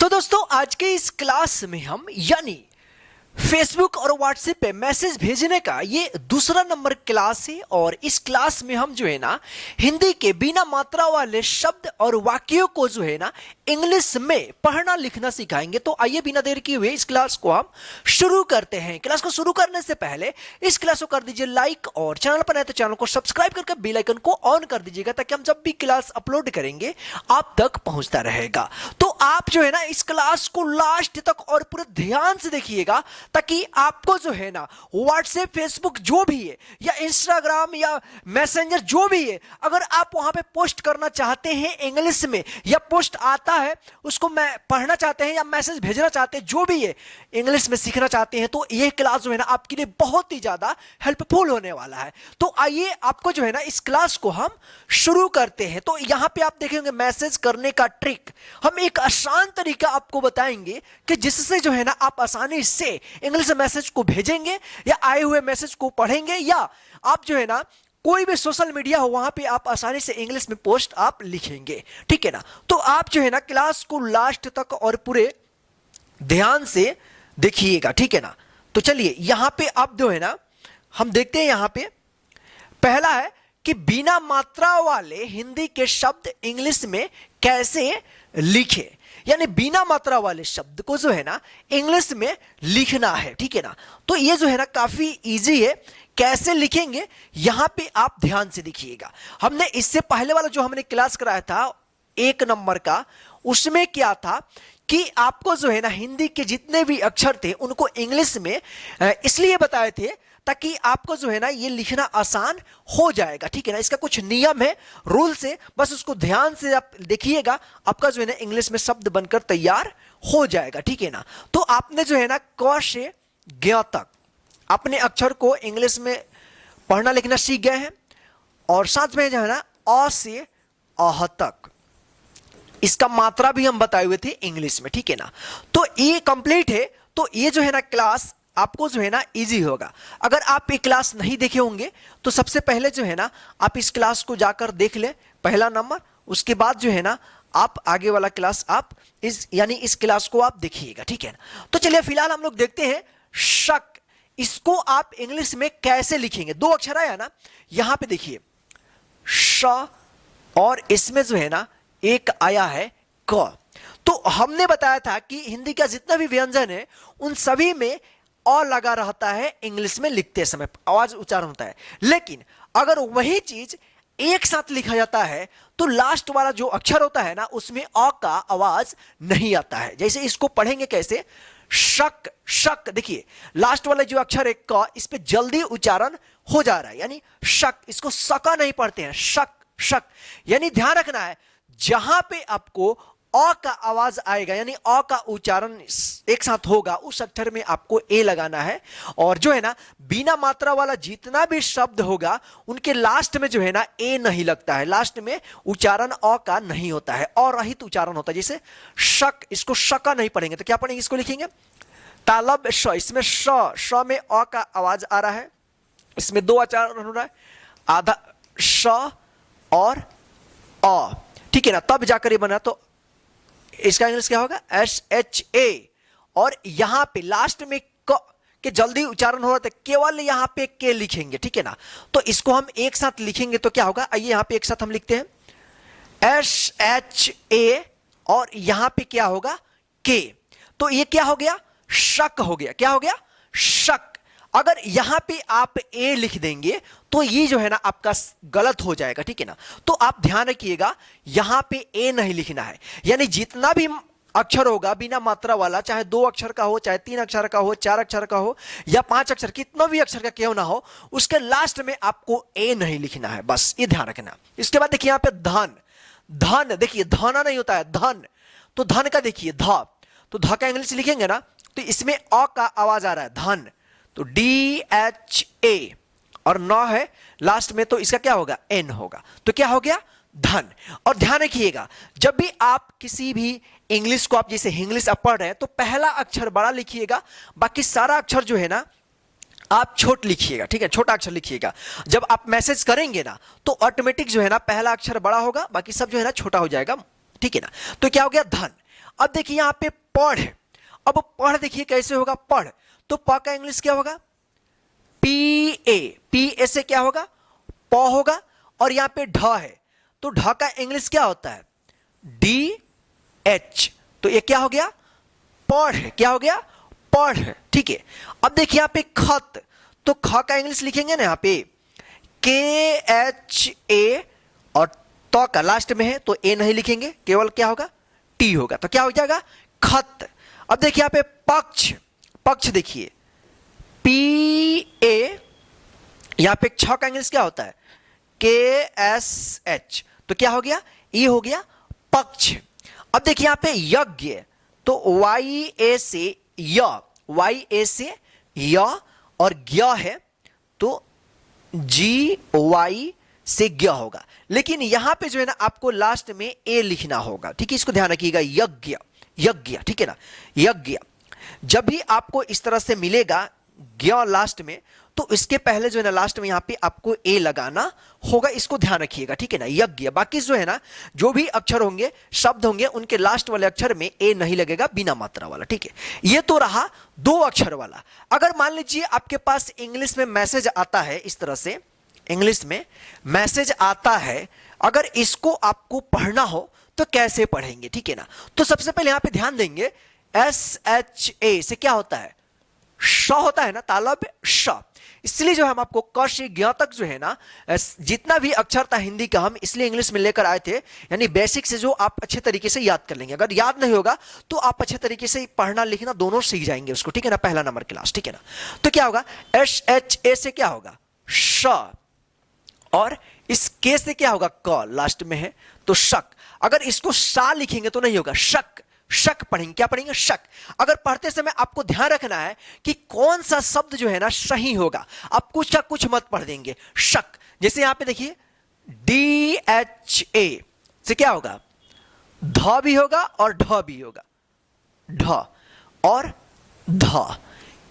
तो दोस्तों आज के इस क्लास में हम यानी फेसबुक और व्हाट्सएप पे मैसेज भेजने का ये दूसरा नंबर क्लास है। और इस क्लास में हम जो है ना हिंदी के बिना मात्रा वाले शब्द और वाक्यों को जो है ना इंग्लिश में पढ़ना लिखना सिखाएंगे। तो आइए बिना देर किए हुए इस क्लास को हम शुरू करते हैं। क्लास को शुरू करने से पहले इस क्लास को कर दीजिए लाइक और चैनल पर नए तो चैनल को सब्सक्राइब करके बेल आइकन को ऑन कर दीजिएगा ताकि हम जब भी क्लास अपलोड करेंगे आप तक पहुंचता रहेगा। तो आप जो है ना इस क्लास को लास्ट तक और पूरे ध्यान से देखिएगा ताकि आपको जो है ना व्हाट्सएप फेसबुक जो भी है या इंस्टाग्राम या मैसेंजर जो भी है, अगर आप वहां पे पोस्ट करना चाहते हैं इंग्लिश में या पोस्ट आता है उसको मैं पढ़ना चाहते हैं या मैसेज भेजना चाहते हैं, जो भी है इंग्लिश में सीखना चाहते हैं, तो यह क्लास जो है ना आपके लिए बहुत ही ज्यादा हेल्पफुल होने वाला है। तो आइए आपको जो है ना इस क्लास को हम शुरू करते हैं। तो यहां पे आप देखेंगे मैसेज करने का ट्रिक, हम एक आसान तरीका आपको बताएंगे कि जिससे जो है ना आप आसानी से इंग्लिश मैसेज को भेजेंगे या आए हुए मैसेज को पढ़ेंगे या आप जो है ना कोई भी सोशल मीडिया हो वहां पे आप आसानी से इंग्लिश में पोस्ट आप लिखेंगे। ठीक है ना, तो आप जो है ना क्लास को लास्ट तक और पूरे ध्यान से देखिएगा। ठीक है ना, तो चलिए यहां पे आप जो है ना हम देखते हैं यहां पे पहला है कि बिना मात्रा वाले हिंदी के शब्द इंग्लिश में कैसे लिखे, यानी बिना मात्रा वाले शब्द को जो है ना इंग्लिश में लिखना है। ठीक है ना, तो ये जो है ना काफी इजी है, कैसे लिखेंगे यहां पे आप ध्यान से देखिएगा। हमने इससे पहले वाला जो हमने क्लास कराया था 1 नंबर का, उसमें क्या था कि आपको जो है ना हिंदी के जितने भी अक्षर थे उनको इंग्लिश में इसलिए बताए थे ताकि आपको जो है ना ये लिखना आसान हो जाएगा। ठीक है ना, इसका कुछ नियम है, रूल्स है, बस उसको ध्यान से आप देखिएगा, आपका जो है ना इंग्लिश में शब्द बनकर तैयार हो जाएगा। ठीक है ना, तो आपने जो है ना क से ज्ञ तक अपने अक्षर को इंग्लिश में पढ़ना लिखना सीख गए हैं और साथ में जो है ना अ से अह तक इसका मात्रा भी हम बताए हुए थे इंग्लिश में। ठीक है ना, तो ये कंप्लीट है। तो ये जो है ना क्लास आपको जो है ना इजी होगा। अगर आप ये क्लास नहीं देखे होंगे तो सबसे पहले जो है ना आप इस क्लास को जाकर देख ले, पहला नंबर, उसके बाद जो है ना आप आगे वाला क्लास आप इस क्लास को आप देखिएगा। ठीक है ना, तो चलिए फिलहाल हम लोग देखते हैं शक, इसको आप इंग्लिश में कैसे लिखेंगे। 2 अक्षर आया ना, यहां पे देखिए श और इसमें जो है ना एक आया है क। तो हमने बताया था कि हिंदी का जितना भी व्यंजन है उन सभी में अ लगा रहता है इंग्लिश में लिखते समय, आवाज उच्चारण होता है। लेकिन अगर वही चीज एक साथ लिखा जाता है तो लास्ट वाला जो अक्षर होता है ना उसमें अ का आवाज नहीं आता है। जैसे इसको पढ़ेंगे कैसे, शक, शक, देखिए लास्ट वाला जो अक्षर है क, इस पे जल्दी उच्चारण हो जा रहा है, यानी शक, इसको सका नहीं पढ़ते हैं, शक, शक। यानी ध्यान रखना है जहां पे आपको अ का आवाज आएगा यानी अ का उच्चारण एक साथ होगा उस अक्षर में आपको ए लगाना है। और जो है ना बिना मात्रा वाला जितना भी शब्द होगा उनके लास्ट में जो है ना ए नहीं लगता है, लास्ट में उच्चारण अ का नहीं होता है, अरहित उच्चारण होता है। जैसे शक, इसको शका नहीं पढ़ेंगे तो क्या पढ़ेंगे, इसको लिखेंगे तालब श, इसमें श में अ का आवाज आ रहा है, इसमें 2 उच्चारण हो रहा है, आधा श और अ। ठीक है ना, तब जाकर ये बना, तो इसका इंग्लिश क्या होगा SHA। और यहां पे लास्ट में क के जल्दी उच्चारण हो रहा था, केवल यहां पे के लिखेंगे। ठीक है ना, तो इसको हम एक साथ लिखेंगे तो क्या होगा, आइए यहां पे एक साथ हम लिखते हैं SHA और यहां पे क्या होगा के, तो ये क्या हो गया, शक हो गया। क्या हो गया, शक। अगर यहां पे आप ए लिख देंगे तो ये जो है ना आपका गलत हो जाएगा। ठीक है ना, तो आप ध्यान रखिएगा यहां पे ए नहीं लिखना है, यानी जितना भी अक्षर होगा बिना मात्रा वाला, चाहे 2 अक्षर का हो, चाहे 3 अक्षर का हो, 4 अक्षर का हो या 5 अक्षर, कितना भी अक्षर का क्यों ना हो, उसके लास्ट में आपको ए नहीं लिखना है, बस ये ध्यान रखना। इसके बाद देखिए यहां पे धन, धन, देखिए धना नहीं होता है धन, तो धन का देखिए ध, तो ध का इंग्लिश लिखेंगे ना तो इसमें अ का आवाज आ रहा है धन, तो DHA और न है लास्ट में तो इसका क्या होगा N होगा, तो क्या हो गया धन। और ध्यान रखिएगा जब भी आप किसी भी इंग्लिश को आप जैसे इंग्लिश आप पढ़ रहे हैं तो पहला अक्षर बड़ा लिखिएगा, बाकी सारा अक्षर जो है ना आप छोट लिखिएगा। ठीक है, छोटा अक्षर लिखिएगा। जब आप मैसेज करेंगे ना तो ऑटोमेटिक जो है ना पहला अक्षर बड़ा होगा, बाकी सब जो है ना छोटा हो जाएगा। ठीक है ना, तो क्या हो गया धन। अब देखिए यहां पे पढ़, अब पढ़ देखिए कैसे होगा पढ़, तो प का इंग्लिश क्या होगा पी ए से क्या होगा प होगा, और यहां पे ढ है तो ढ का इंग्लिश क्या होता है डी एच, तो ये क्या हो गया पढ़, क्या हो गया पढ़, ठीक है। अब देखिए यहां पे खत, तो ख का इंग्लिश लिखेंगे ना यहां पे के एच ए, और तो का लास्ट में है तो ए नहीं लिखेंगे, केवल क्या होगा टी होगा, तो क्या हो जाएगा खत। अब देखिए यहां पे पक्ष, पक्ष देखिए पी ए, यहां पे छ का इंग्लिश क्या होता है के एस एच, तो क्या हो गया ये हो गया पक्ष। अब देखिए यहां पे यज्ञ, तो वाई ए से य, वाई ए से य, और ज्ञ है तो जी वाई से ज्ञ होगा, लेकिन यहां पे जो है ना आपको लास्ट में ए लिखना होगा, ठीक है, इसको ध्यान रखिएगा यज्ञ, यज्ञ, ठीक है ना यज्ञ। जब भी आपको इस तरह से मिलेगा ज्ञ लास्ट में, तो इसके पहले जो है ना लास्ट में यहां पे आपको ए लगाना होगा, इसको ध्यान रखिएगा, ठीक है ना यज्ञ। बाकी जो है ना जो भी अक्षर होंगे शब्द होंगे उनके लास्ट वाले अक्षर में ए नहीं लगेगा, बिना मात्रा वाला, ठीक है। ये तो रहा दो अक्षर वाला। अगर मान लीजिए आपके पास इंग्लिश में मैसेज आता है, इस तरह से इंग्लिश में मैसेज आता है, अगर इसको आपको पढ़ना हो तो कैसे पढ़ेंगे, ठीक है ना। तो सबसे पहले यहां पे ध्यान देंगे एस एच ए से क्या होता है श होता है ना, तालब श, इसलिए जो हम आपको क से ज्ञ तक जो है ना जितना भी अक्षर था हिंदी का हम इसलिए इंग्लिश में लेकर आए थे, यानी बेसिक से जो आप अच्छे तरीके से याद कर लेंगे। अगर याद नहीं होगा तो आप अच्छे तरीके से पढ़ना लिखना दोनों सीख जाएंगे उसको, ठीक है ना, पहला नंबर क्लास, ठीक है ना। तो क्या होगा एस एच ए से क्या होगा श, और इस के से क्या होगा क लास्ट में है तो शक। अगर इसको शा लिखेंगे तो नहीं होगा शक, शक पढ़ेंगे, क्या पढ़ेंगे शक। अगर पढ़ते समय आपको ध्यान रखना है कि कौन सा शब्द जो है ना सही होगा, आप कुछ का कुछ मत पढ़ देंगे शक। जैसे यहां पे देखिए डी एच ए से क्या होगा ध भी होगा और ढ भी होगा, ढ और ध,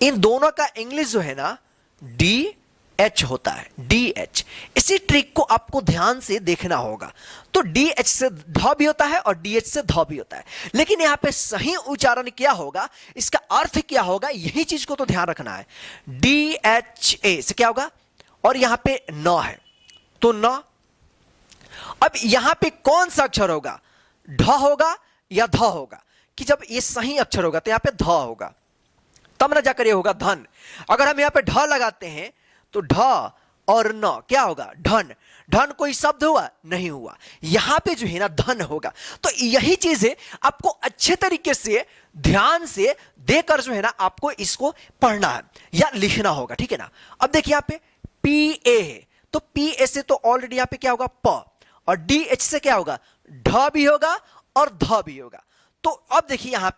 इन दोनों का इंग्लिश जो है ना डी एच होता है, डी एच। इसी ट्रिक को आपको ध्यान से देखना होगा। तो डी एच से ध भी होता है और डी एच से ध भी होता है, लेकिन यहां पे सही उच्चारण क्या होगा, इसका अर्थ क्या होगा, यही चीज को तो ध्यान रखना है। डी एच ए से क्या होगा, और यहां पे न है तो न। अब यहां पे कौन सा अक्षर होगा ढ होगा या ध होगा, कि जब ये सही अक्षर होगा तो यहां पे ध होगा, तब ना जाकर ये होगा धन। अगर हम यहां पे ढ लगाते हैं तो ढ और न क्या होगा धन, धन कोई शब्द हुआ नहीं हुआ, यहां पे जो है ना धन होगा। तो यही चीज है आपको अच्छे तरीके से ध्यान से देकर जो है ना आपको इसको पढ़ना है या लिखना होगा, ठीक है ना। अब देखिए यहां पे पी ए है तो पी ए से तो ऑलरेडी यहां पे क्या होगा प, और डी एच से क्या होगा ढ भी होगा और ध भी होगा। तो अब देखिए यहां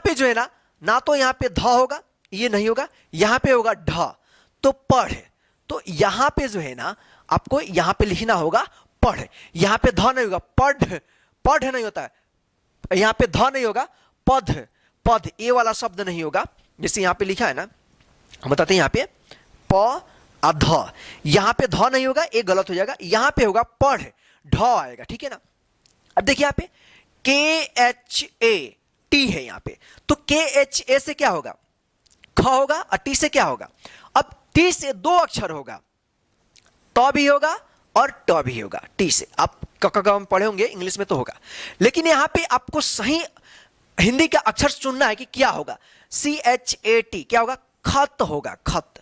पे जो है ना तो यहां पे ध होगा, ये नहीं होगा, यहां पे होगा ढ, तो पढ़, तो यहां पे जो है ना आपको यहां पे लिखना होगा पढ़, यहां पे ध नहीं होगा पढ़, पढ़ नहीं होता है, यहां पे ध नहीं होगा पढ़, पढ़ ए वाला शब्द नहीं होगा, जैसे यहां पे लिखा है ना हम बताते हैं यहां पे प ध, यहां पे ध नहीं होगा, ए गलत हो जाएगा, यहां पे होगा पढ़, ढ आएगा, ठीक है ना। अब देखिए यहां पे के एच ए टी है यहां पे, तो के एच ए से क्या होगा ख होगा और टी से क्या होगा, अब टी से दो अक्षर होगा, त भी होगा और ट भी होगा, टी से आप हम पढ़े होंगे इंग्लिश में तो होगा, लेकिन यहां पे आपको सही हिंदी का अक्षर चुनना है कि क्या होगा सी एच ए टी, क्या होगा खत होगा, खत,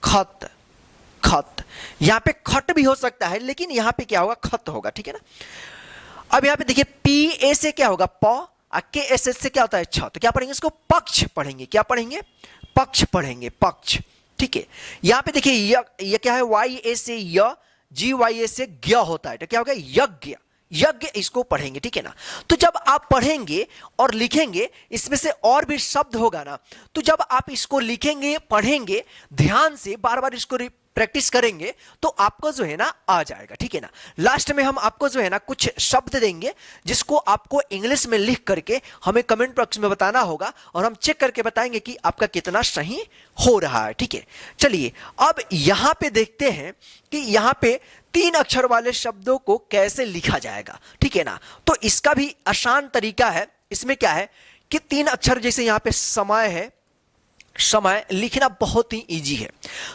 खत, खत। यहां पे खट भी हो सकता है लेकिन यहां पे क्या होगा खत होगा, ठीक है ना। अब यहां पे देखिए पी ए से क्या होगा प, के एस एस से क्या होता है छ, तो क्या पढ़ेंगे इसको पक्ष पढ़ेंगे, क्या पढ़ेंगे पक्ष पढ़ेंगे, पक्ष, ठीक है। यहां पे देखिए ये क्या है वाई ए से य, जी वाई ए से ज्ञ होता है, तो क्या होगा यज्ञ, यज्ञ इसको पढ़ेंगे, ठीक है ना। तो जब आप पढ़ेंगे और लिखेंगे इसमें से और भी शब्द होगा ना, तो जब आप इसको लिखेंगे पढ़ेंगे ध्यान से बार बार इसको प्रैक्टिस करेंगे तो आपको जो है ना आ जाएगा, ठीक है ना। लास्ट में हम आपको जो है ना कुछ शब्द देंगे जिसको आपको इंग्लिश में लिख करके हमें कमेंट बॉक्स में बताना होगा और हम चेक करके बताएंगे कि आपका कितना सही हो रहा है, ठीक है। चलिए अब यहां पे देखते हैं कि यहां पे 3 अक्षर वाले शब्दों को कैसे लिखा जाएगा, ठीक है ना। तो इसका भी आसान तरीका है, इसमें क्या है कि 3 अक्षर, जैसे यहां पे समय है, समय लिखना बहुत ही इजी है।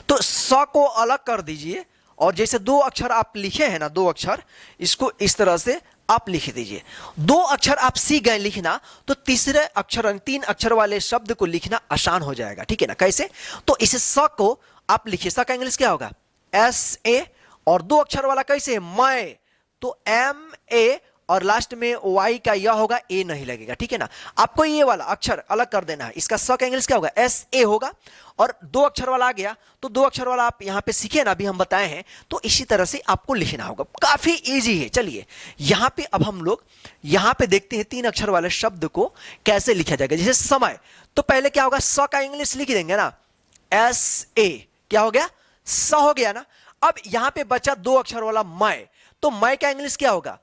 तो स को अलग कर दीजिए और जैसे 2 अक्षर आप लिखे हैं ना, 2 अक्षर, इसको इस तरह से आप लिख दीजिए। 2 अक्षर आप सीख गए लिखना, तो तीसरे अक्षर 3 अक्षर वाले शब्द को लिखना आसान हो जाएगा, ठीक है ना। कैसे? तो इसे स को आप लिखिए, स का इंग्लिश क्या होगा? SA। और 2 अक्षर वाला कैसे है? मैं, तो MA, और लास्ट में Y का यह होगा, A नहीं लगेगा, ठीक है ना। आपको ये वाला अक्षर अलग कर देना है, इसका स का इंग्लिश क्या होगा? SA होगा। और 2 अक्षर वाला आ गया, तो 2 अक्षर वाला आप यहां पे सीखे ना, अभी हम बताए हैं, तो इसी तरह से आपको लिखना होगा, काफी इजी है। चलिए यहां पे अब हम लोग यहां पे देखते हैं 3 अक्षर वाले शब्द को कैसे लिखा जाएगा। जैसे समय, तो पहले क्या होगा? स का इंग्लिश लिख देंगे ना, SA। क्या हो गया? स हो गया ना। अब यहां पे बचा 2 अक्षर वाला मैं, तो मैं का इंग्लिश क्या होगा?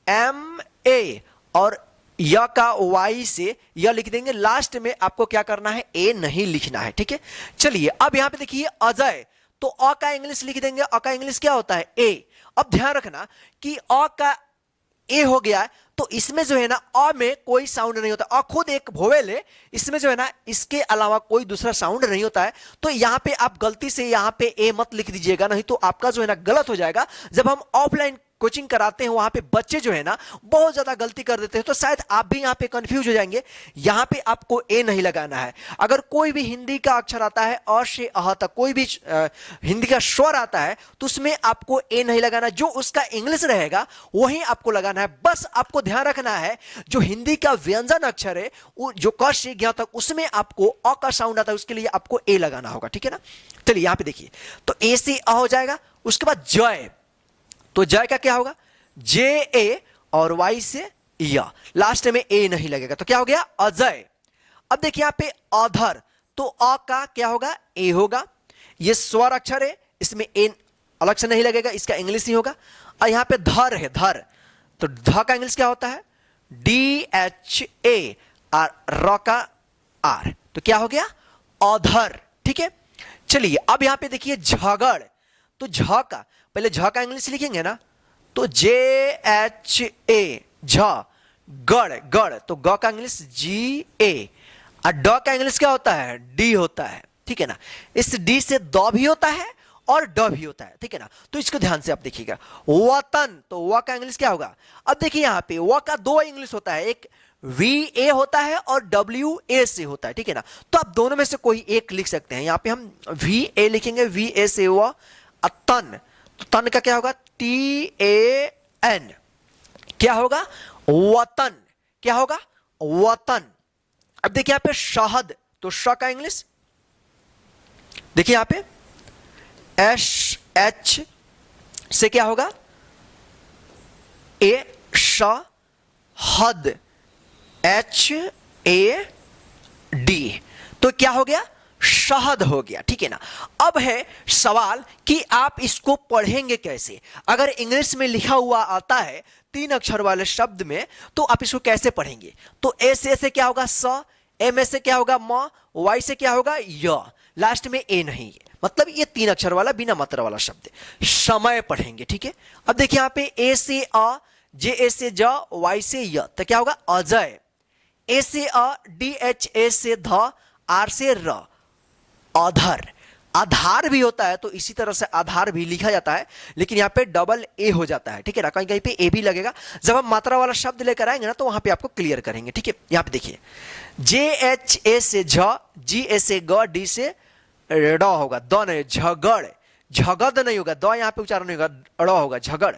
MA। और य का Y से यह लिख देंगे। लास्ट में आपको क्या करना है? A नहीं लिखना है, ठीक है। चलिए अब यहां पे देखिए अजय, तो अ का इंग्लिश लिख देंगे। अ का इंग्लिश क्या होता है? A। अब ध्यान रखना कि अ का A हो गया है, तो इसमें जो है ना अ में कोई साउंड नहीं होता। अ खुद एक वोवेल है, इसमें जो है ना इसके अलावा कोई दूसरा साउंड नहीं होता है। तो यहां पे आप गलती से यहां पे A मत लिख दीजिएगा, नहीं तो आपका जो है ना गलत हो जाएगा। जब हम ऑफलाइन कोचिंग कराते हैं वहां पे बच्चे जो है ना बहुत ज्यादा गलती कर देते हैं, तो शायद आप भी यहां पे कंफ्यूज हो जाएंगे। यहां पे आपको ए नहीं लगाना है। अगर कोई भी हिंदी का अक्षर आता है अ से अह तक, कोई भी हिंदी का स्वर आता है, तो उसमें आपको ए नहीं लगाना। जो उसका इंग्लिश रहेगा वही आपको लगाना है। बस आपको ध्यान रखना है जो हिंदी का व्यंजन अक्षर है, जो क से ज्ञ तक, उसमें आपको अ का साउंड आता है, उसके लिए आपको ए लगाना होगा, ठीक है ना। चलिए यहां पे देखिए, तो ए से अ हो जाएगा। उसके बाद जय, तो जय का क्या होगा? JA, और Y से या, लास्ट में A नहीं लगेगा, तो क्या हो गया? अजय। अब देखिए यहां पे अधर, तो अ का क्या होगा? A होगा। ये स्वर अक्षर है, इसमें A अलग से नहीं लगेगा, इसका इंग्लिश ही होगा। और यहां पे धर है, धर, तो ध का इंग्लिश क्या होता है? DHA, और र का R, तो क्या हो गया? अधर, ठीक है। चलिए अब यहां पे देखिए झगड़, तो झ का, पहले झ का इंग्लिश लिखेंगे ना, तो JHA, झ। गड़, गड़, तो ग का इंग्लिश GA, और ड का इंग्लिश क्या होता है? D होता है, ठीक है ना। इस D से द भी होता है और ड भी होता है, ठीक है ना। तो इसको ध्यान से आप देखिएगा। वतन, तो व का इंग्लिश क्या होगा? अब देखिए यहां पे व का 2 इंग्लिश होता है, एक VA होता है और WA से होता है, ठीक है ना। तो आप दोनों में से कोई एक लिख सकते हैं। यहां पे हम VA लिखेंगे, VA से व। तन, तो तन का क्या होगा? TAN, क्या होगा? वतन, क्या होगा? वतन। अब देखिए यहां पे शहद, तो श का इंग्लिश देखिए यहां पे SH से क्या होगा? A, शहद, HAD, तो क्या हो गया? शहद हो गया, ठीक है ना। अब है सवाल कि आप इसको पढ़ेंगे कैसे। अगर इंग्लिश में लिखा हुआ आता है 3 अक्षर वाले शब्द में, तो आप इसको कैसे पढ़ेंगे? तो ए से क्या होगा? स। एम से क्या होगा? म। वाई से क्या होगा? य। लास्ट में ए नहीं है, मतलब ये 3 अक्षर वाला बिना मात्रा वाला शब्द है। समय पढ़ेंगे, ठीक है। अब देखिए यहां पे ए से अ, जे से ज, वाई से य, तो क्या होगा? अजय। ए से अ, DHA से ध, आर से र, अधर। आधार भी होता है, तो इसी तरह से आधार भी लिखा जाता है, लेकिन यहाँ पे डबल ए हो जाता है, ठीक है ना। कहीं कहीं पे ए भी लगेगा। जब हम मात्रा वाला शब्द लेकर आएंगे ना, तो वहां पे आपको क्लियर करेंगे, ठीक है। यहाँ पे देखिए JHA से झ, GA से ग, D से ड होगा, द नहीं, झगड़, झगद नहीं होगा, द यहाँ पे उच्चारण नहीं होगा, ड़ होगा, झगड़।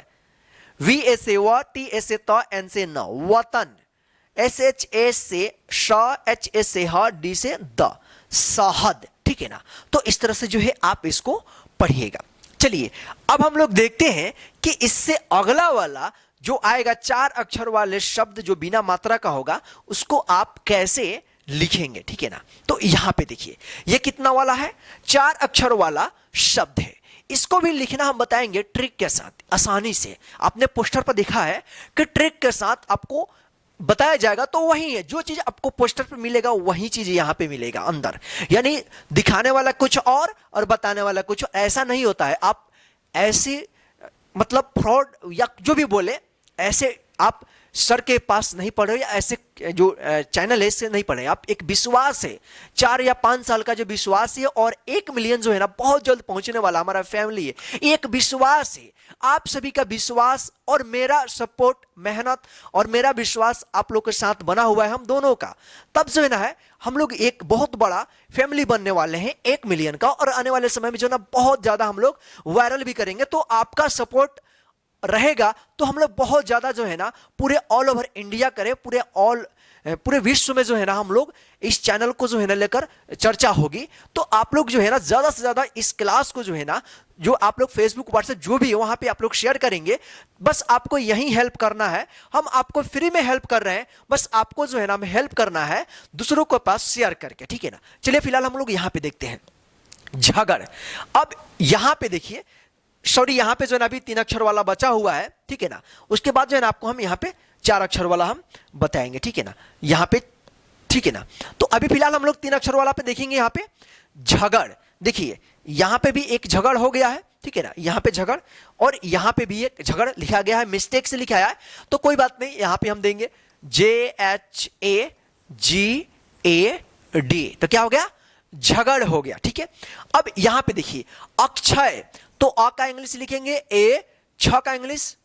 VA से व, TA से त, N से न, वतन। SHA से श, HA से ह, D से द, शहद, ठीक है ना। तो इस तरह से जो है आप इसको पढ़िएगा। चलिए अब हम लोग देखते हैं कि इससे अगला वाला जो आएगा 4 अक्षर वाले शब्द जो बिना मात्रा का होगा, उसको आप कैसे लिखेंगे, ठीक है ना। तो यहां पे देखिए ये कितना वाला है? 4 अक्षर वाला शब्द है। इसको भी लिखना हम बताएंगे ट्रिक के साथ, आसानी से। आपने पोस्टर पर देखा है कि ट्रिक के साथ आपको बताया जाएगा, तो वही है जो चीज आपको पोस्टर पे मिलेगा वही चीज यहां पे मिलेगा अंदर। यानी दिखाने वाला कुछ और बताने वाला कुछ, ऐसा नहीं होता है। आप ऐसे मतलब फ्रॉड या जो भी बोले, ऐसे आप सर के पास नहीं पढ़ रहे, या ऐसे जो चैनल है इससे नहीं पढ़ रहे, आप एक विश्वास है, 4 या 5 साल का जो विश्वास है, और 1 मिलियन जो है ना बहुत जल्द पहुंचने वाला हमारा फैमिली है, एक विश्वास है, आप सभी का विश्वास और मेरा सपोर्ट, मेहनत और मेरा विश्वास आप लोग के साथ बना हुआ है, हम दोनों का। तब जो है ना हम लोग एक बहुत बड़ा फैमिली बनने वाले हैं 1 मिलियन का, और आने वाले समय में जो ना बहुत ज्यादा हम लोग वायरल भी करेंगे। तो आपका सपोर्ट रहेगा तो हम लोग बहुत ज्यादा जो है ना पूरे ऑल ओवर इंडिया करें, पूरे विश्व में जो है ना हम लोग इस चैनल को जो है ना लेकर चर्चा होगी। तो आप लोग जो है ना ज्यादा से ज्यादा इस क्लास को जो है ना, जो आप लोग फेसबुक व्हाट्सएप जो भी है वहां पे आप लोग शेयर करेंगे। बस आपको यही हेल्प करना है, हम आपको फ्री में हेल्प कर रहे हैं, बस आपको जो है ना हेल्प करना है दूसरों के पास शेयर करके, ठीक है ना। चलिए फिलहाल हम लोग यहां पे देखते हैं झगड़। अब यहां पे देखिए, सॉरी यहां पे जो है ना अभी 3 अक्षर वाला बचा हुआ है, ठीक है ना। उसके बाद जो है ना आपको हम यहां पे 4 अक्षर वाला हम बताएंगे, ठीक है ना, यहां पे, ठीक है ना। तो अभी फिलहाल हम लोग 3 अक्षर वाला पे देखेंगे। यहां पे झगड़, देखिए यहां पे भी एक झगड़ हो गया है, ठीक है ना, यहां पे झगड़, और यहां पे भी एक झगड़ लिखा गया है, मिस्टेक से लिखा है, तो कोई बात नहीं, यहां पे हम देंगे JHAGAD, तो क्या हो गया, झगड़ हो गया, ठीक है। अब यहां पे देखिए अक्षय, तो अ का इंग्लिश लिखेंगे ए, छ का इंग्लिश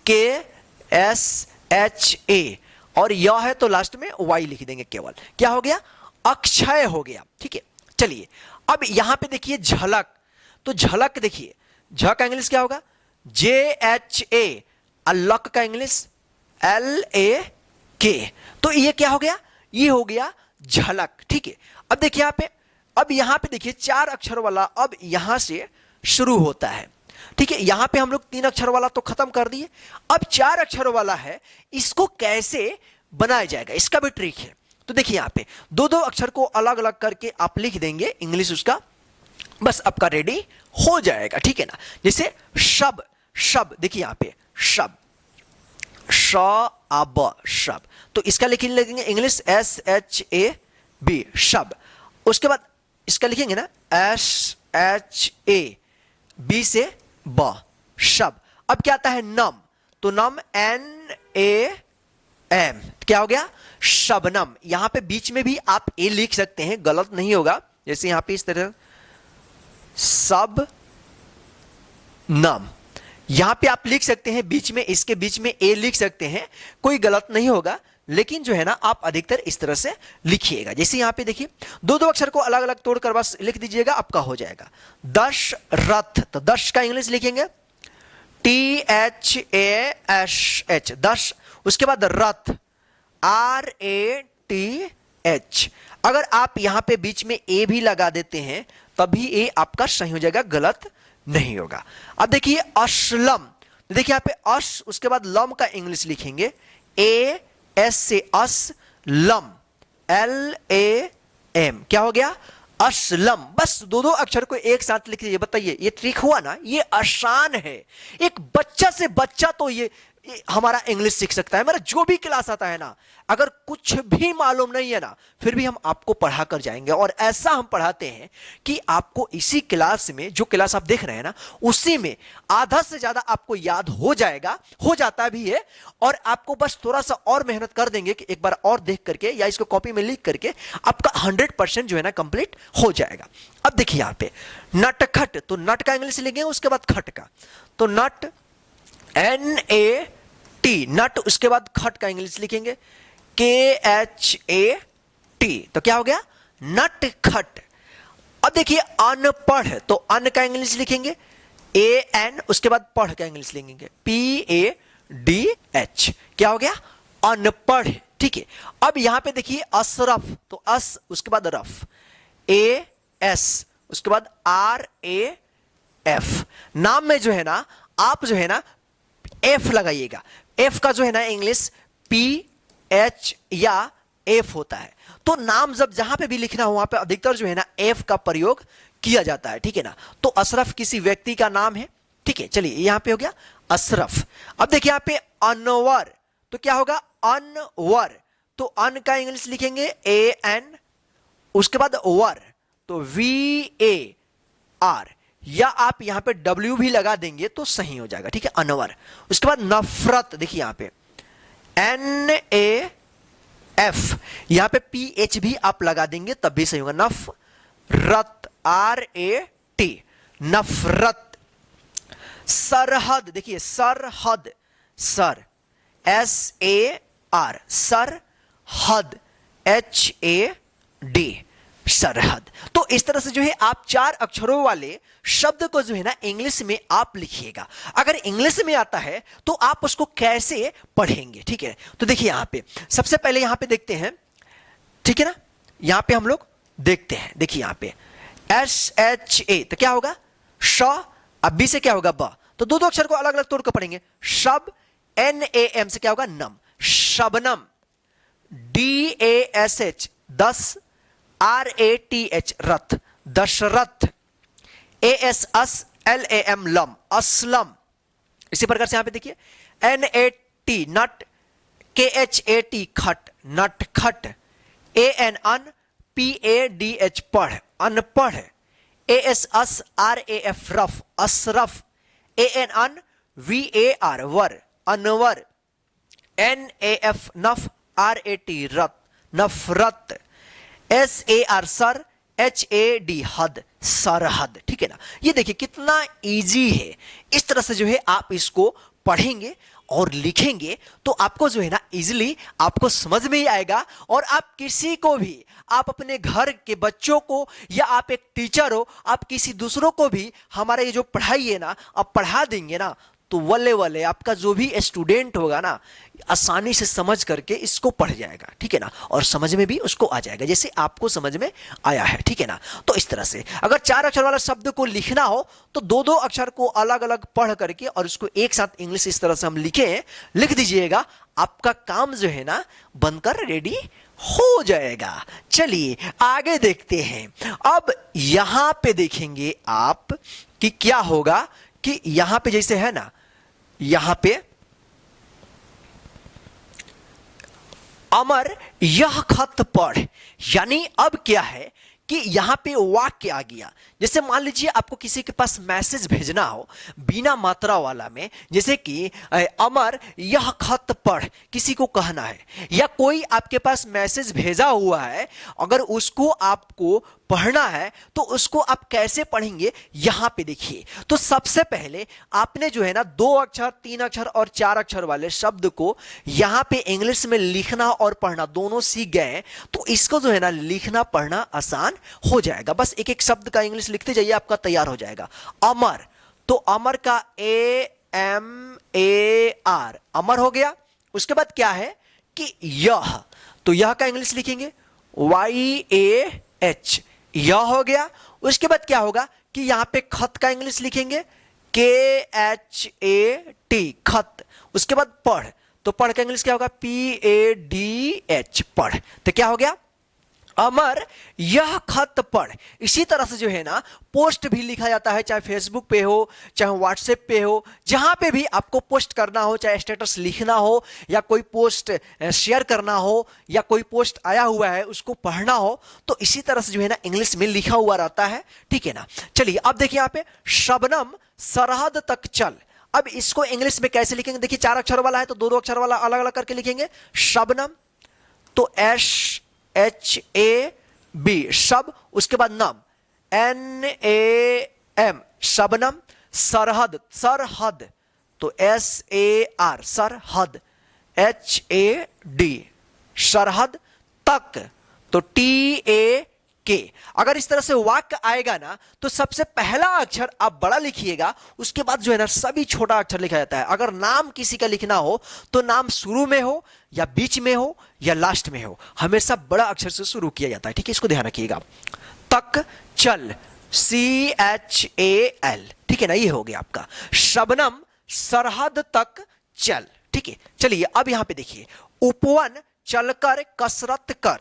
KSHA, और यह है तो लास्ट में वाई लिख देंगे केवल, क्या हो गया, अक्षय हो गया, ठीक है। चलिए अब यहां पे देखिए झलक, तो झलक देखिए, झ का इंग्लिश क्या होगा, JHA, लक का इंग्लिश LAK, तो ये क्या हो गया, ये हो गया झलक, ठीक है। अब देखिए यहां पे, अब यहां पे देखिए 4 अक्षर वाला अब यहां से शुरू होता है, ठीक है। यहां पे हम लोग 3 अक्षर वाला तो खत्म कर दिए, अब 4 अक्षर वाला है, इसको कैसे बनाया जाएगा इसका भी ट्रिक है। तो देखिए यहां पे 2-2 अक्षर को अलग अलग करके आप लिख देंगे इंग्लिश उसका, बस आपका रेडी हो जाएगा, ठीक है ना। जैसे शब, शब देखिए यहां पे शब, शब, शब, तो इसका लिखेंगे इंग्लिश SHAB, शब। उसके बाद इसका लिखेंगे ना SHAB से ब, शब। अब क्या आता है नम, तो नम NAM, क्या हो गया, शबनम। यहां पे बीच में भी आप ए लिख सकते हैं, गलत नहीं होगा, जैसे यहां पे इस तरह सब नम, यहां पे आप लिख सकते हैं, बीच में इसके बीच में ए लिख सकते हैं, कोई गलत नहीं होगा, लेकिन जो है ना आप अधिकतर इस तरह से लिखिएगा। जैसे यहां पे देखिए 2-2 अक्षर को अलग अलग तोड़कर बस लिख दीजिएगा, आपका हो जाएगा दशरथ, तो दश का इंग्लिश लिखेंगे THASH, दश। उसके बाद रथ RATH, अगर आप यहां पे बीच में ए भी लगा देते हैं तभी ए आपका सही हो जाएगा, गलत नहीं होगा। अब देखिए असलम, देखिए यहां पे अश, उसके बाद लम का इंग्लिश लिखेंगे AS से असलम, LAM, क्या हो गया, असलम। बस 2-2 अक्षर को एक साथ लिख दीजिए। बताइए ये ट्रिक हुआ ना, ये आसान है, एक बच्चा से बच्चा तो ये हमारा इंग्लिश सीख सकता है। मेरा जो भी क्लास आता है ना, अगर कुछ भी मालूम नहीं है ना, फिर भी हम आपको पढ़ा कर जाएंगे, और ऐसा हम पढ़ाते हैं कि आपको इसी क्लास में, जो क्लास आप देख रहे हैं ना, उसी में आधा से ज्यादा आपको याद हो जाएगा, हो जाता भी है, और आपको बस थोड़ा सा और मेहनत कर देंगे कि एक बार और देख करके या इसको कॉपी में लिख करके आपका 100% जो है ना कंप्लीट हो जाएगा। अब देखिए यहां पे नटखट, तो नट का इंग्लिश लेंगे, उसके बाद खट का, तो नट NAT, नट। उसके बाद खट का इंग्लिश लिखेंगे KHAT, तो क्या हो गया, नट खट। अब देखिए अनपढ़, तो अन का इंग्लिश लिखेंगे AN, उसके बाद पढ़ का इंग्लिश लिखेंगे PADH, क्या हो गया, अनपढ़, ठीक है। अब यहां पे देखिए अशरफ, तो अस, उसके बाद रफ AS, उसके बाद RAF। नाम में जो है ना आप जो है ना F लगाइएगा, F का जो है ना इंग्लिश PH या F होता है, तो नाम जब जहां पे भी लिखना हो वहां पे अधिकतर जो है ना F का प्रयोग किया जाता है, ठीक है ना। तो अशरफ किसी व्यक्ति का नाम है, ठीक है। चलिए यहां पे हो गया अशरफ। अब देखिए यहां पे अनवर, तो क्या होगा, अनवर, तो अन का इंग्लिश लिखेंगे AN, उसके बाद वर, तो VAR, या आप यहां पे W भी लगा देंगे तो सही हो जाएगा, ठीक है, अनवर। उसके बाद नफरत, देखिए यहां पे NAF, यहां पे PH भी आप लगा देंगे तब भी सही होगा, नफरत, RAT, नफरत। सरहद, देखिए सरहद, सर SAR, सरहद, HAD, सरहद। तो इस तरह से जो है आप 4 अक्षरों वाले शब्द को जो है ना इंग्लिश में आप लिखिएगा। अगर इंग्लिश में आता है तो आप उसको कैसे पढ़ेंगे, ठीक है। तो देखिए यहां पे सबसे पहले यहां पे देखते हैं, ठीक है ना, यहां पे हम लोग देखते हैं, देखिए यहां पे SHA, तो क्या होगा श, अब B से क्या होगा ब, तो दो अक्षर को अलग अलग तोड़ कर पढ़ेंगे। शब, NAM से क्या होगा नम, शबनम। DASH, 10, RATH, रथ, दशरथ। ASLAM, lump, Aslam. इसी प्रकार से यहां पे देखिए NAT, नट, KHAT, खट, नटखट। ANNPADH, पढ़, अनपढ़। ASSRAF, rough, Ashraf. ANNVAR, वर, अनवर। NAF, नफ, RAT, रत, नफरत। SAR, सर, HAD, हद, सरहद, ठीक है ना। ये देखिए कितना इजी है। इस तरह से जो है आप इसको पढ़ेंगे और लिखेंगे तो आपको जो है ना इजीली आपको समझ में ही आएगा। और आप किसी को भी, आप अपने घर के बच्चों को, या आप एक टीचर हो, आप किसी दूसरों को भी हमारा ये जो पढ़ाई है ना आप पढ़ा देंगे ना, तो वल्ले वल्ले आपका जो भी स्टूडेंट होगा ना आसानी से समझ करके इसको पढ़ जाएगा, ठीक है ना, और समझ में भी उसको आ जाएगा जैसे आपको समझ में आया है, ठीक है ना। तो इस तरह से अगर 4 अक्षर वाला शब्द को लिखना हो तो 2-2 अक्षर को अलग अलग पढ़ करके और उसको एक साथ इंग्लिश इस तरह से हम लिख दीजिएगा, आपका काम जो है ना बनकर रेडी हो जाएगा। चलिए आगे देखते हैं। अब यहां पे देखेंगे आप कि क्या होगा, कि यहां पे जैसे है ना, यहां पे अमर यह खत पढ़, यानी अब क्या है कि यहां पे वाक्य आ गया। जैसे मान लीजिए आपको किसी के पास मैसेज भेजना हो बिना मात्रा वाला में, जैसे कि अमर यह खत पढ़, किसी को कहना है, या कोई आपके पास मैसेज भेजा हुआ है, अगर उसको आपको पढ़ना है तो उसको आप कैसे पढ़ेंगे यहां पे देखिए। तो सबसे पहले आपने जो है ना 2 अक्षर, 3 अक्षर और 4 अक्षर वाले शब्द को यहां पे इंग्लिश में लिखना और पढ़ना दोनों सीख गए, तो इसको जो है ना लिखना पढ़ना आसान हो जाएगा। बस एक एक शब्द का इंग्लिश लिखते जाइए, आपका तैयार हो जाएगा। अमर, तो अमर का AMAR, अमर हो गया। उसके बाद क्या है कि यह, तो यह का इंग्लिश लिखेंगे YAH, यह हो गया। उसके बाद क्या होगा कि यहां पे खत का इंग्लिश लिखेंगे KHAT, खत। उसके बाद पढ़, तो पढ़ का इंग्लिश क्या होगा PADH, पढ़। तो क्या हो गया अमर यह खत पढ़। इसी तरह से जो है ना पोस्ट भी लिखा जाता है, चाहे फेसबुक पे हो, चाहे व्हाट्सएप पे हो, जहां पे भी आपको पोस्ट करना हो, चाहे स्टेटस लिखना हो, या कोई पोस्ट शेयर करना हो, या कोई पोस्ट आया हुआ है उसको पढ़ना हो, तो इसी तरह से जो है ना इंग्लिश में लिखा हुआ रहता है, ठीक है ना। चलिए अब देखिए यहां पे शबनम सरहद तक चल। अब इसको इंग्लिश में कैसे लिखेंगे, देखिए 4 अक्षर वाला है तो 2-2 अक्षर वाला अलग अलग करके लिखेंगे। शबनम, तो SHAB, शब। उसके बाद नम, NAM, शबनम। सरहद, सरहद, तो SAR, सरहद। HAD, सरहद। तक, तो TAK। अगर इस तरह से वाक्य आएगा ना तो सबसे पहला अक्षर आप बड़ा लिखिएगा, उसके बाद जो है ना सभी छोटा अक्षर लिखा जाता है। अगर नाम किसी का लिखना हो तो नाम शुरू में हो या बीच में हो या लास्ट में हो, हमेशा बड़ा अक्षर से शुरू किया जाता है, ठीक है, इसको ध्यान रखिएगा। तक चल, CHAL, ठीक है ना, ये हो गया आपका शबनम सरहद तक चल, ठीक है। चलिए अब यहां पे देखिए उपवन, चलकर कसरत कर,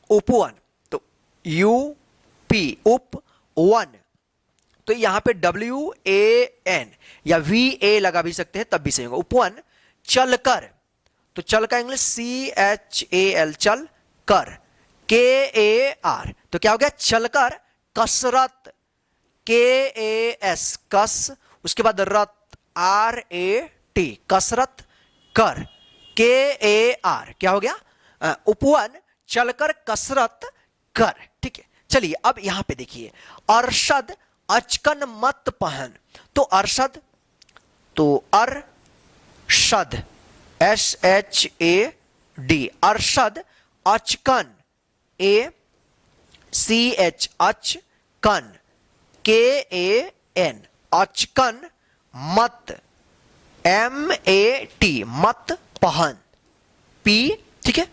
उपवन, तो UP, उपवन, तो यहां पे WAN या VA लगा भी सकते हैं तब भी सही होगा। उपवन चलकर, तो चल का इंग्लिश CHAL, चल कर। KAR, तो क्या हो गया चलकर कसरत, KAS कस, उसके बाद रत RAT कसरत कर, KAR क्या हो गया उपवन चलकर कसरत कर। ठीक है, चलिए अब यहां पे देखिए अरशद अचकन मत पहन, तो अरशद तो अरशद SHAD अरशद अचकन ACH अचकन KAN अचकन मत MAT मत पहन P, ठीक है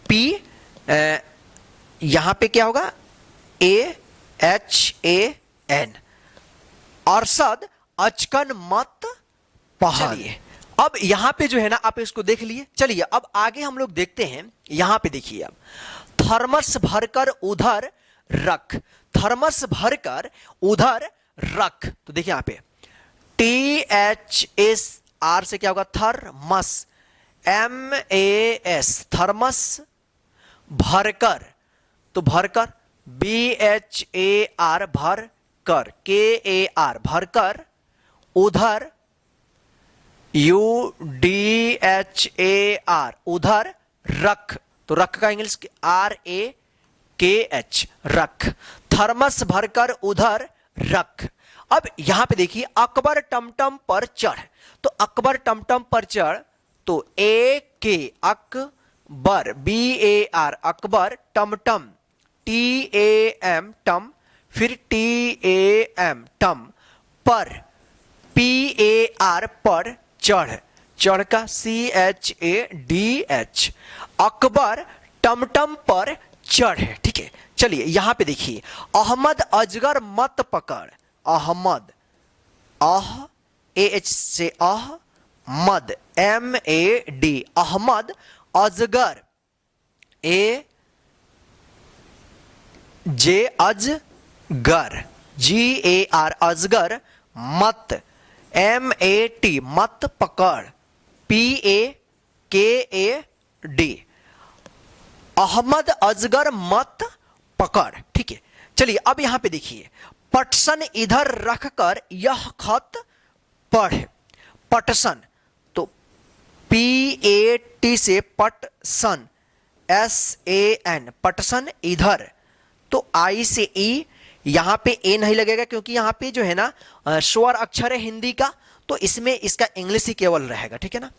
P यहां पे क्या होगा AHAN अरशद अचकन मत पहन। अब यहां पे जो है ना आप इसको देख लिए। चलिए अब आगे हम लोग देखते हैं, यहां पे देखिए अब थर्मस भरकर उधर रख, थर्मस भरकर उधर रख, तो देखिए यहां पे THSR से क्या होगा थर्मस MAS थर्मस भरकर, तो भरकर BHAR भर कर KAR भरकर उधर UDHAR उधर रख, तो रख का इंग्लिश RAKH रख, थर्मस भरकर उधर रख। अब यहां पे देखिए अकबर टमटम पर चढ़, तो अकबर टमटम पर चढ़, तो AK अकबर BAR अकबर टमटम TAM टम, फिर TAM टम पर PAR पर चढ़, चढ़ का CHADH अकबर टमटम पर चढ़ है। ठीक है, चलिए यहां पे देखिए अहमद अजगर मत पकड़, अहमद AH से अहमद MAD अहमद अजगर AJ अजगर GAR अजगर मत MAT मत पकड़ PAKAD अहमद अजगर मत पकड़। ठीक है, चलिए अब यहां पे देखिए पटसन इधर रखकर यह खत पढ़, पटसन तो PAT से पटसन SAN पटसन इधर, तो I से E यहां पे A नहीं लगेगा क्योंकि यहां पे जो है ना स्वर अक्षर है हिंदी का, तो इसमें इसका इंग्लिश ही केवल रहेगा। ठीक है ना,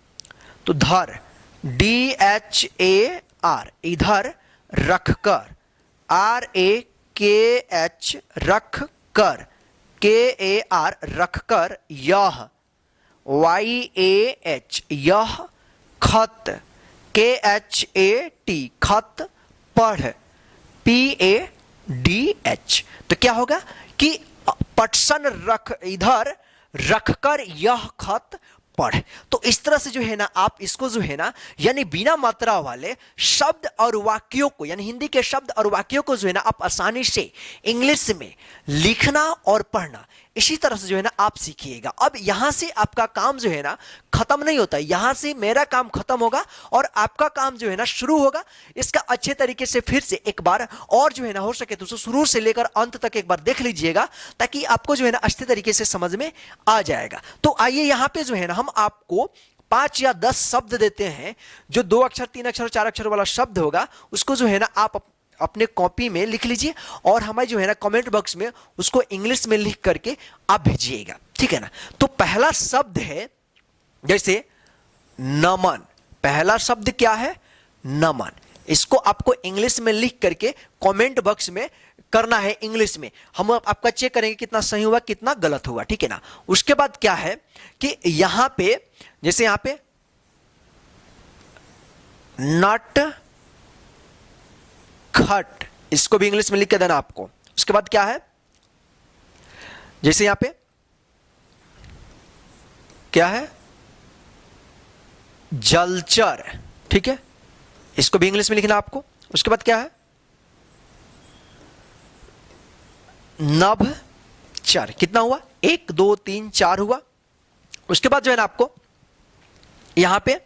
तो धर DHAR इधर रखकर RAKH रख कर KAR रखकर यह YAH यह खत KHAT खत पढ़ PADH, तो क्या होगा कि पटसन रख इधर रखकर यह खत पढ़। तो इस तरह से जो है ना आप इसको जो है ना यानी बिना मात्रा वाले शब्द और वाक्यों को, यानी हिंदी के शब्द और वाक्यों को जो है ना आप आसानी से इंग्लिश में लिखना और पढ़ना, इसी तरह से जो है ना आप सीखिएगा। अब यहां से आपका काम जो है ना खत्म नहीं होता, यहां से मेरा काम खत्म होगा और आपका काम जो है ना शुरू होगा। इसका अच्छे तरीके से फिर से एक बार और जो है ना हो सके तो शुरू से लेकर अंत तक एक बार देख लीजिएगा, ताकि आपको जो है ना अच्छे तरीके से समझ में आ जाएगा। तो आइए यहां पे जो है ना हम आपको 5 या 10 शब्द देते हैं, जो 2 अक्षर 3 अक्षर 4 अक्षर वाला शब्द होगा उसको जो है ना आप अपने कॉपी में लिख लीजिए और हमें जो है ना कमेंट बॉक्स में उसको इंग्लिश में लिख करके आप भेजिएगा। ठीक है ना, तो पहला शब्द है जैसे नमन, पहला शब्द क्या है नमन, इसको आपको इंग्लिश में लिख करके कमेंट बॉक्स में करना है इंग्लिश में। हम आपका चेक करेंगे कितना सही हुआ कितना गलत हुआ। ठीक है ना, उसके बाद क्या है कि यहां पे जैसे यहां पे नट खट, इसको भी इंग्लिश में लिख के देना आपको। उसके बाद क्या है जैसे यहां पे क्या है जलचर, ठीक है, इसको भी इंग्लिश में लिखना आपको। उसके बाद क्या है नभचर, कितना हुआ 1 2 3 4 हुआ। उसके बाद जो है ना आपको यहां पे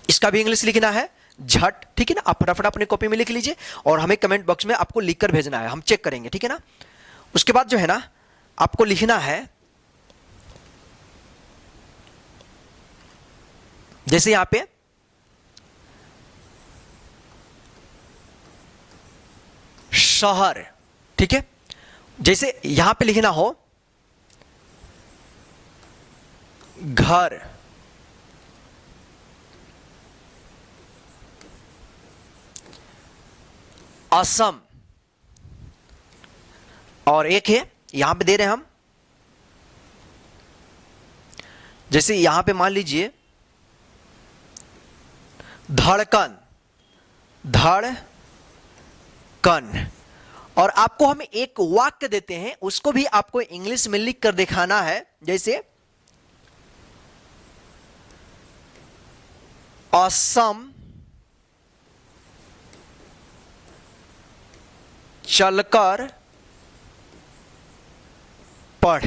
इसका भी इंग्लिश लिखना है झट, ठीक है ना। आप फटाफट अपनी कॉपी में लिख लीजिए और हमें कमेंट बॉक्स में आपको लिखकर भेजना है, हम चेक करेंगे, ठीक है ना। उसके बाद जो है ना आपको लिखना है, जैसे यहां पे शहर, ठीक है, जैसे यहां पे लिखना हो घर, असम, और एक है यहां पे दे रहे हैं हम, जैसे यहां पे मान लीजिए धड़कन, धड़कन, और आपको हम एक वाक्य देते हैं, उसको भी आपको इंग्लिश में लिख कर दिखाना है, जैसे असम चलकर पढ़,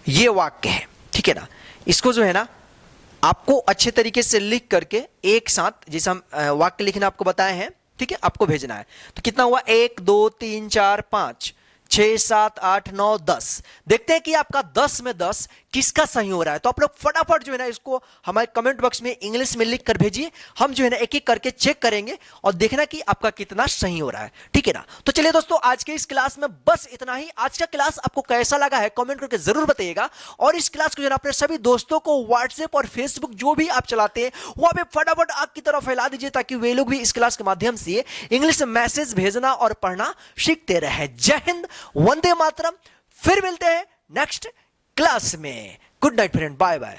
ये वाक्य है, ठीक है ना। इसको जो है ना आपको अच्छे तरीके से लिख करके एक साथ, जैसे हम वाक्य लिखना आपको बताए हैं, ठीक है, आपको भेजना है। तो कितना हुआ, 1 2 3 4 5 6 7 8 9 10। देखते हैं कि आपका 10 में 10 किसका सही हो रहा है। तो आप लोग फटाफट जो है ना इसको हमारे कमेंट बॉक्स में इंग्लिश में लिख कर भेजिए, हम जो है ना एक एक करके चेक करेंगे और देखना कि आपका कितना सही हो रहा है, ठीक है ना। तो चलिए दोस्तों, आज के इस क्लास में बस इतना ही। आज का क्लास आपको कैसा लगा है कमेंट करके जरूर बताइएगा, और इस क्लास को जो है ना अपने सभी दोस्तों को व्हाट्सएप और फेसबुक जो भी आप चलाते हैं वहां पे फटाफट आग की तरह फैला दीजिए, ताकि वे लोग भी इस क्लास के माध्यम से इंग्लिश मैसेज भेजना और पढ़ना सीखते रहे। जय हिंद, वंदे मातरम। फिर मिलते हैं नेक्स्ट क्लास में। Good night friend, bye bye.